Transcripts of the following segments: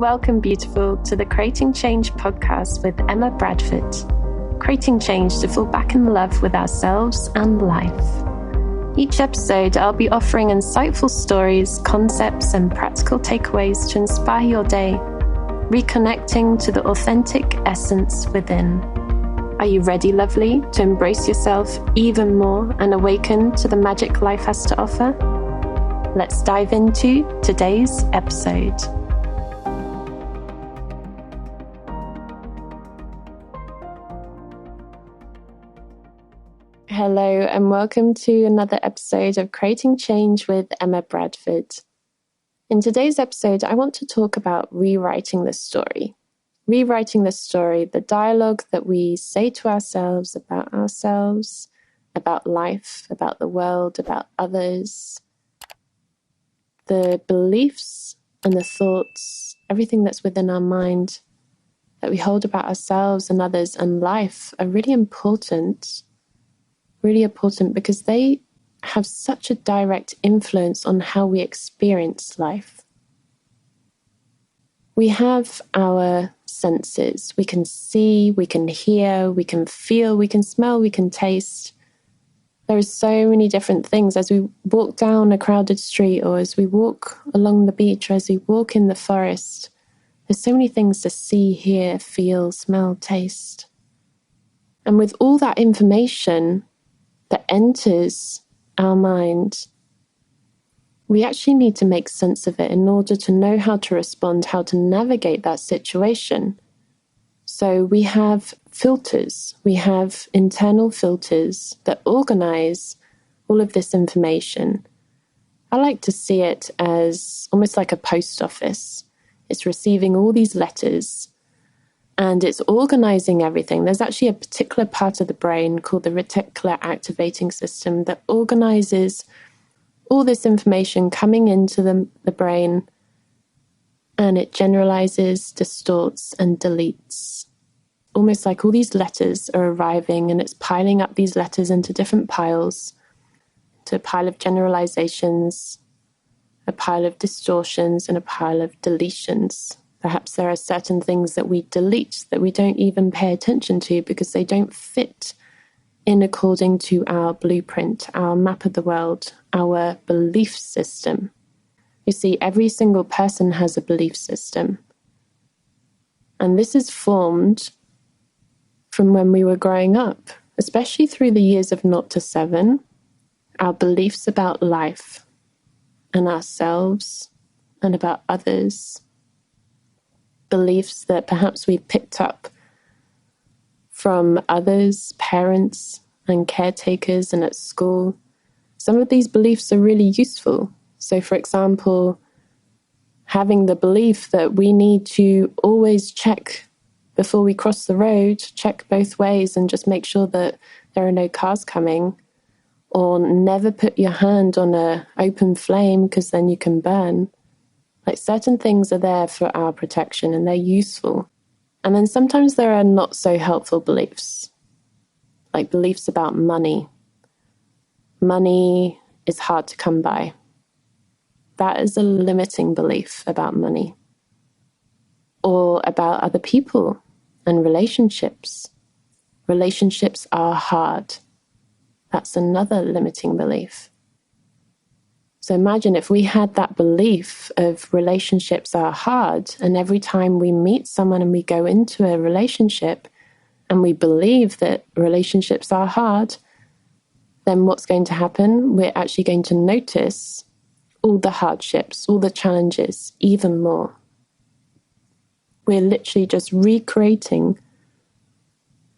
Welcome, beautiful, to the Creating Change podcast with Emma Bradford. Creating change to fall back in love with ourselves and life. Each episode, I'll be offering insightful stories, concepts, and practical takeaways to inspire your day, reconnecting to the authentic essence within. Are you ready, lovely, to embrace yourself even more and awaken to the magic life has to offer? Let's dive into today's episode. Hello and welcome to another episode of Creating Change with Emma Bradford. In today's episode, I want to talk about rewriting the story. Rewriting the story, the dialogue that we say to ourselves, about life, about the world, about others, the beliefs and the thoughts, everything that's within our mind that we hold about ourselves and others and life are really important because they have such a direct influence on how we experience life. We have our senses. We can see, we can hear, we can feel, we can smell, we can taste. There are so many different things as we walk down a crowded street or as we walk along the beach or as we walk in the forest. There's so many things to see, hear, feel, smell, taste. And with all that information that enters our mind, we actually need to make sense of it in order to know how to respond, how to navigate that situation. So we have filters, we have internal filters that organize all of this information. I like to see it as almost like a post office. It's receiving all these letters and it's organizing everything. There's actually a particular part of the brain called the reticular activating system that organizes all this information coming into the brain, and it generalizes, distorts, and deletes. Almost like all these letters are arriving and it's piling up these letters into different piles, to a pile of generalizations, a pile of distortions, and a pile of deletions. Perhaps there are certain things that we delete that we don't even pay attention to because they don't fit in according to our blueprint, our map of the world, our belief system. You see, every single person has a belief system. And this is formed from when we were growing up, especially through the years of 0 to 7, our beliefs about life and ourselves and about others. Beliefs that perhaps we picked up from others, parents and caretakers and at school. Some of these beliefs are really useful. So for example, having the belief that we need to always check before we cross the road, check both ways and just make sure that there are no cars coming, or never put your hand on an open flame because then you can burn. Like certain things are there for our protection and they're useful. And then sometimes there are not so helpful beliefs, like beliefs about money. Money is hard to come by. That is a limiting belief about money. Or about other people and relationships. Relationships are hard. That's another limiting belief. So imagine if we had that belief of relationships are hard, and every time we meet someone and we go into a relationship and we believe that relationships are hard, then what's going to happen? We're actually going to notice all the hardships, all the challenges, even more. We're literally just recreating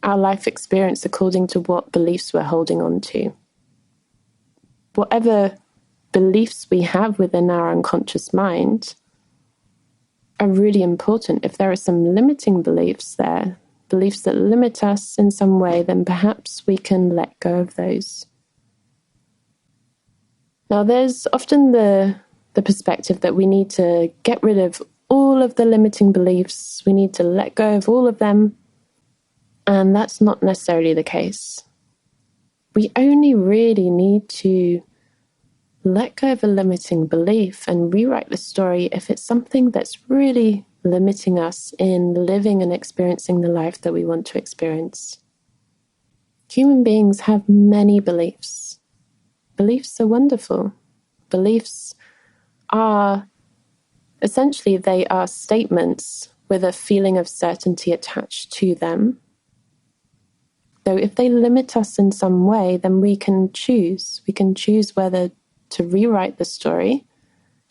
our life experience according to what beliefs we're holding on to. Whatever beliefs we have within our unconscious mind are really important. If there are some limiting beliefs there, beliefs that limit us in some way, then perhaps we can let go of those. Now, there's often the perspective that we need to get rid of all of the limiting beliefs. We need to let go of all of them. And that's not necessarily the case. We only really need to let go of a limiting belief and rewrite the story if it's something that's really limiting us in living and experiencing the life that we want to experience. Human beings have many beliefs. Beliefs are wonderful. Beliefs are, essentially, they are statements with a feeling of certainty attached to them. So if they limit us in some way, then we can choose. We can choose whether to rewrite the story,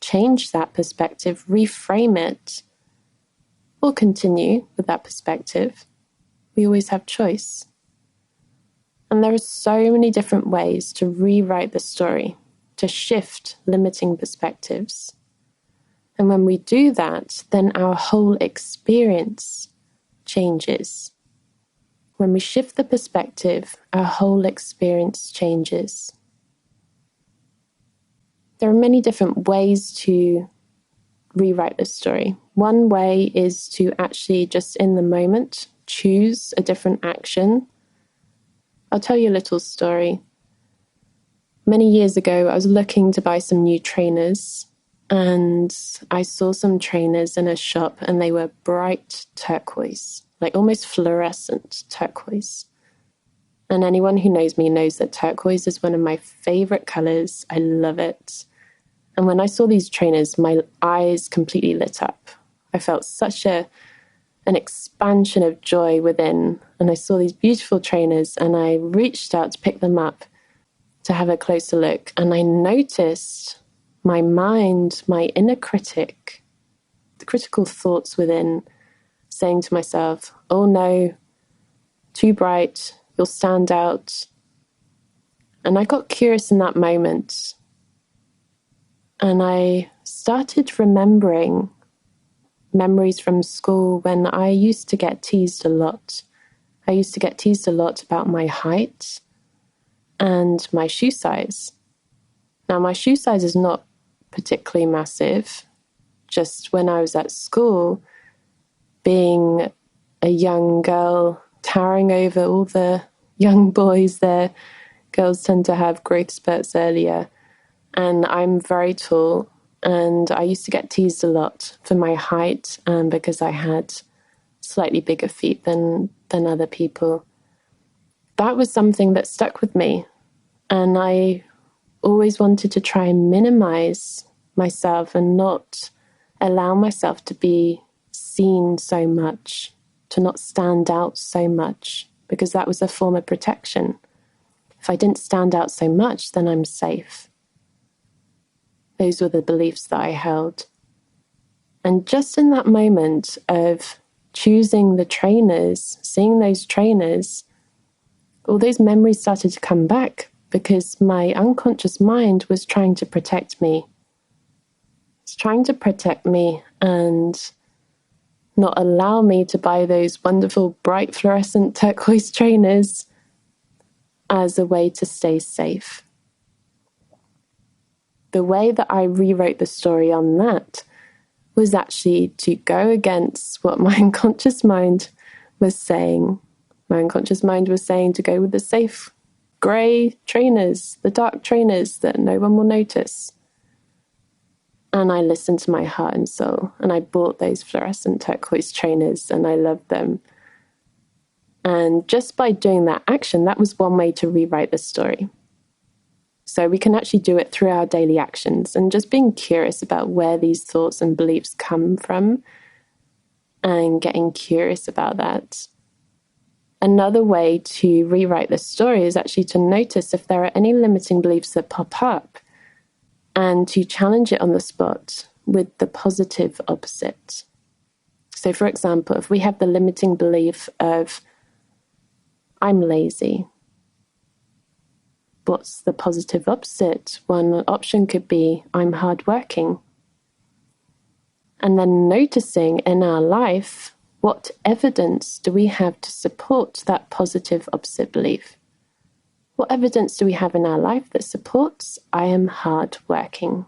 change that perspective, reframe it, or continue with that perspective. We always have choice. And there are so many different ways to rewrite the story, to shift limiting perspectives. And when we do that, then our whole experience changes. When we shift the perspective, our whole experience changes. There are many different ways to rewrite the story. One way is to actually just in the moment choose a different action. I'll tell you a little story. Many years ago, I was looking to buy some new trainers, and I saw some trainers in a shop, and they were bright turquoise, like almost fluorescent turquoise. And anyone who knows me knows that turquoise is one of my favorite colors. I love it. And when I saw these trainers, my eyes completely lit up. I felt such an expansion of joy within. And I saw these beautiful trainers, and I reached out to pick them up to have a closer look. And I noticed my mind, my inner critic, the critical thoughts within, saying to myself, oh no, too bright, you'll stand out. And I got curious in that moment. And I started remembering memories from school when I used to get teased a lot. I used to get teased a lot about my height and my shoe size. Now, my shoe size is not particularly massive. Just when I was at school, being a young girl, towering over all the young boys there, girls tend to have growth spurts earlier. And I'm very tall, and I used to get teased a lot for my height and because I had slightly bigger feet than other people. That was something that stuck with me, and I always wanted to try and minimize myself and not allow myself to be seen so much, to not stand out so much, because that was a form of protection. If I didn't stand out so much, then I'm safe. Those were the beliefs that I held. And just in that moment of choosing the trainers, seeing those trainers, all those memories started to come back because my unconscious mind was trying to protect me. It's trying to protect me and not allow me to buy those wonderful bright fluorescent turquoise trainers as a way to stay safe. The way that I rewrote the story on that was actually to go against what my unconscious mind was saying. My unconscious mind was saying to go with the safe grey trainers, the dark trainers that no one will notice. And I listened to my heart and soul, and I bought those fluorescent turquoise trainers, and I loved them. And just by doing that action, that was one way to rewrite the story. So we can actually do it through our daily actions and just being curious about where these thoughts and beliefs come from and getting curious about that. Another way to rewrite the story is actually to notice if there are any limiting beliefs that pop up and to challenge it on the spot with the positive opposite. So, for example, if we have the limiting belief of, I'm lazy, what's the positive opposite? One option could be, I'm hardworking. And then noticing in our life, what evidence do we have to support that positive opposite belief? What evidence do we have in our life that supports, I am hardworking?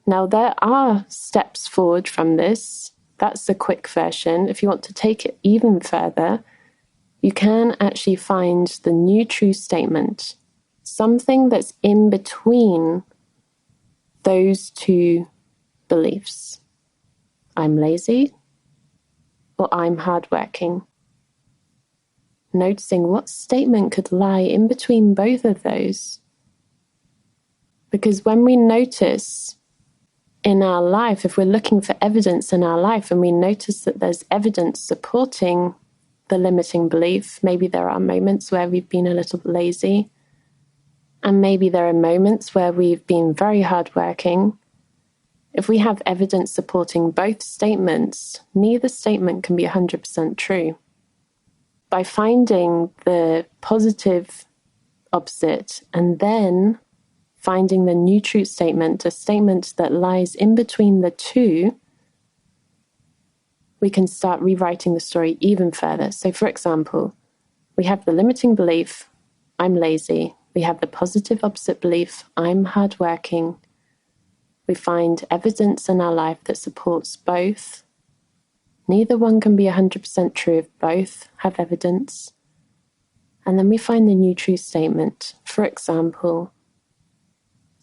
Now, there are steps forward from this. That's the quick version. If you want to take it even further, you can actually find the new true statement, something that's in between those two beliefs. I'm lazy, or I'm hardworking. Noticing what statement could lie in between both of those. Because when we notice in our life, if we're looking for evidence in our life and we notice that there's evidence supporting the limiting belief, maybe there are moments where we've been a little lazy, and maybe there are moments where we've been very hardworking. If we have evidence supporting both statements, neither statement can be 100% true. By finding the positive opposite and then finding the new truth statement, a statement that lies in between the two, we can start rewriting the story even further. So, for example, we have the limiting belief, I'm lazy. We have the positive opposite belief, I'm hardworking. We find evidence in our life that supports both. Neither one can be 100% true if both have evidence. And then we find the new truth statement. For example,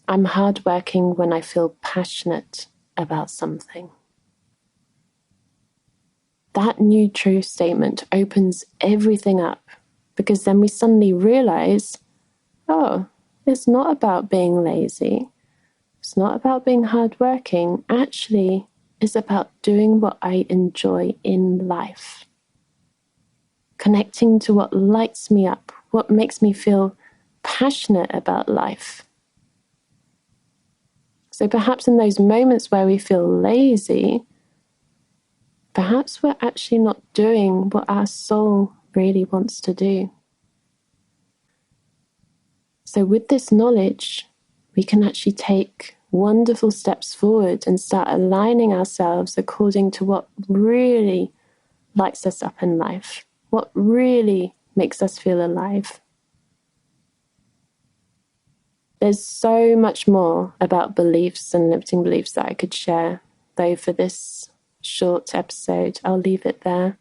I'm hardworking when I feel passionate about something. That new truth statement opens everything up, because then we suddenly realize, oh, it's not about being lazy. It's not about being hardworking. Actually, it's about doing what I enjoy in life. Connecting to what lights me up, what makes me feel passionate about life. So perhaps in those moments where we feel lazy, perhaps we're actually not doing what our soul really wants to do. So with this knowledge, we can actually take wonderful steps forward and start aligning ourselves according to what really lights us up in life, what really makes us feel alive. There's so much more about beliefs and limiting beliefs that I could share, though for this short episode, I'll leave it there.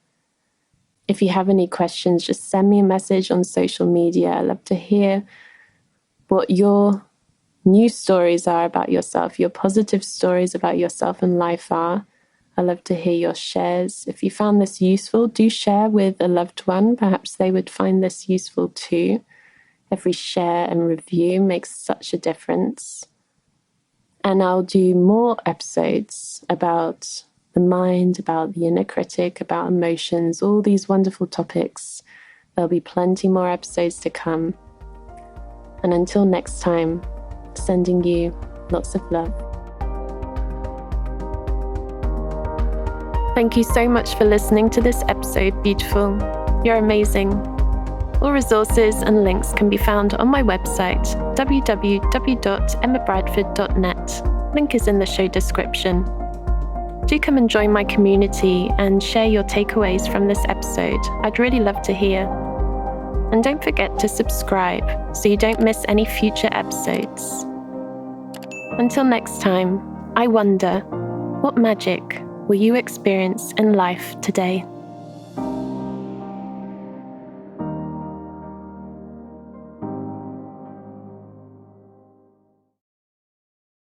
If you have any questions, just send me a message on social media. I love to hear what your new stories are about yourself, your positive stories about yourself and life are. I love to hear your shares. If you found this useful, do share with a loved one. Perhaps they would find this useful too. Every share and review makes such a difference. And I'll do more episodes about the mind, about the inner critic, about emotions, all these wonderful topics. There'll be plenty more episodes to come. And until next time, sending you lots of love. Thank you so much for listening to this episode, beautiful. You're amazing. All resources and links can be found on my website, www.emmabradford.net. Link is in the show description. Do come and join my community and share your takeaways from this episode. I'd really love to hear. And don't forget to subscribe so you don't miss any future episodes. Until next time, I wonder, what magic will you experience in life today?